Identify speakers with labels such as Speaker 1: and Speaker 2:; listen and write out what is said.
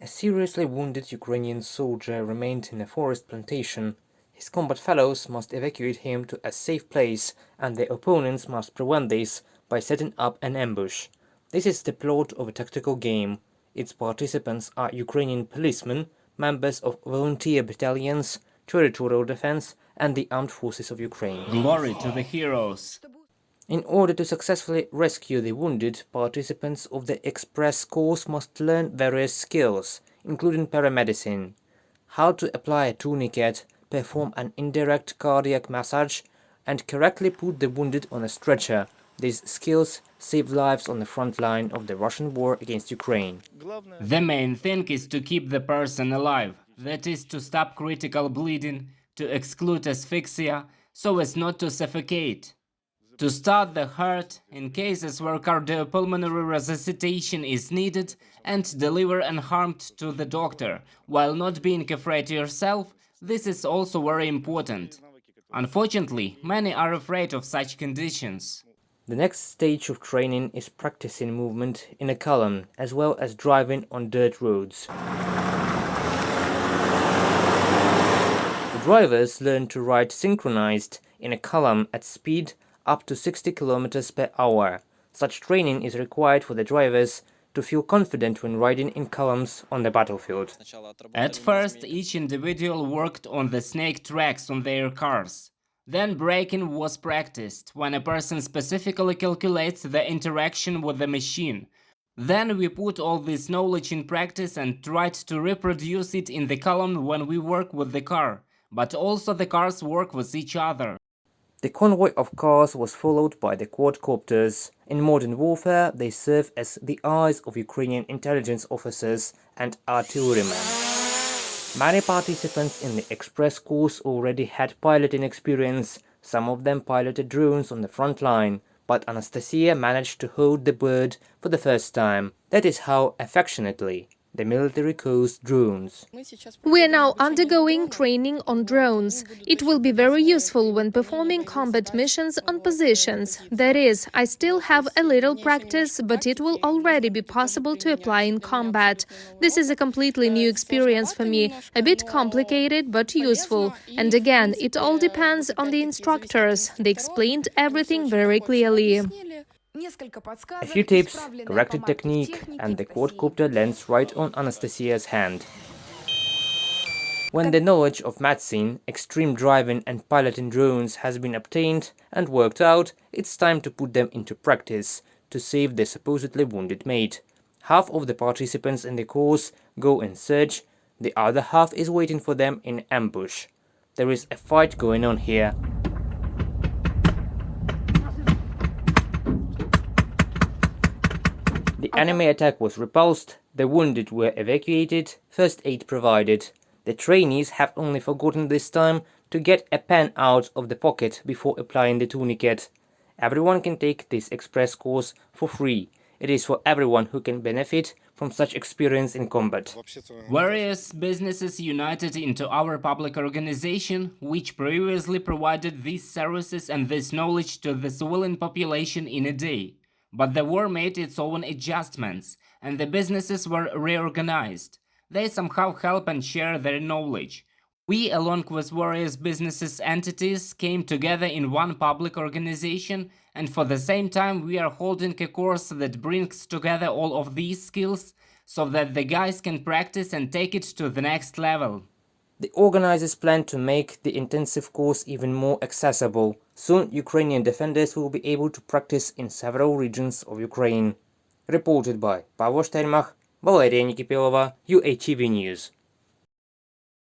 Speaker 1: A seriously wounded Ukrainian soldier remained in a forest plantation. His combat fellows must evacuate him to a safe place, and the opponents must prevent this by setting up an ambush. This is the plot of a tactical game. Its participants are Ukrainian policemen, members of volunteer battalions, territorial defense, and the armed forces of Ukraine.
Speaker 2: Glory to the heroes!
Speaker 1: In order to successfully rescue the wounded, participants of the express course must learn various skills, including paramedicine, how to apply a tourniquet, perform an indirect cardiac massage, and correctly put the wounded on a stretcher. These skills save lives on the front line of the Russian war against Ukraine.
Speaker 2: The main thing is to keep the person alive, that is, to stop critical bleeding, to exclude asphyxia, so as not to suffocate. To start the heart in cases where cardiopulmonary resuscitation is needed, and deliver unharmed to the doctor, while not being afraid yourself. This is also very important. Unfortunately, many are afraid of such conditions.
Speaker 1: The next stage of training is practicing movement in a column, as well as driving on dirt roads. The drivers learn to ride synchronized in a column at speed up to 60 km per hour. Such training is required for the drivers to feel confident when riding in columns on the battlefield.
Speaker 2: At first, each individual worked on the snake tracks on their cars. Then braking was practiced, when a person specifically calculates the interaction with the machine. Then we put all this knowledge in practice and tried to reproduce it in the column when we work with the car, but also the cars work with each other.
Speaker 1: The convoy of cars was followed by the quadcopters. In modern warfare, they serve as the eyes of Ukrainian intelligence officers and artillerymen. Many participants in the express course already had piloting experience. Some of them piloted drones on the front line, but Anastasia managed to hold the bird for the first time. That is how affectionately the military calls drones.
Speaker 3: We are now undergoing training on drones. It will be very useful when performing combat missions on positions. That is, I still have a little practice, but it will already be possible to apply in combat. This is a completely new experience for me, a bit complicated but useful. And again, it all depends on the instructors. They explained everything very clearly.
Speaker 1: A few tips, corrected technique, and the quadcopter lands right on Anastasia's hand. When the knowledge of medicine, extreme driving and piloting drones has been obtained and worked out, it's time to put them into practice to save the supposedly wounded mate. Half of the participants in the course go in search, the other half is waiting for them in ambush. There is a fight going on here. The enemy attack was repulsed, the wounded were evacuated, first aid provided. The trainees have only forgotten this time to get a pen out of the pocket before applying the tourniquet. Everyone can take this express course for free. It is for everyone who can benefit from such experience in combat.
Speaker 2: Various businesses united into our public organization, which previously provided these services and this knowledge to the civilian population in a day. But the war made its own adjustments, and the businesses were reorganized. They somehow help and share their knowledge. We, along with various businesses entities, came together in one public organization, and for the same time we are holding a course that brings together all of these skills, so that the guys can practice and take it to the next level.
Speaker 1: The organizers plan to make the intensive course even more accessible. Soon, Ukrainian defenders will be able to practice in several regions of Ukraine. Reported by Pavlo Štermach, Valeria Nikipilova, UATV News.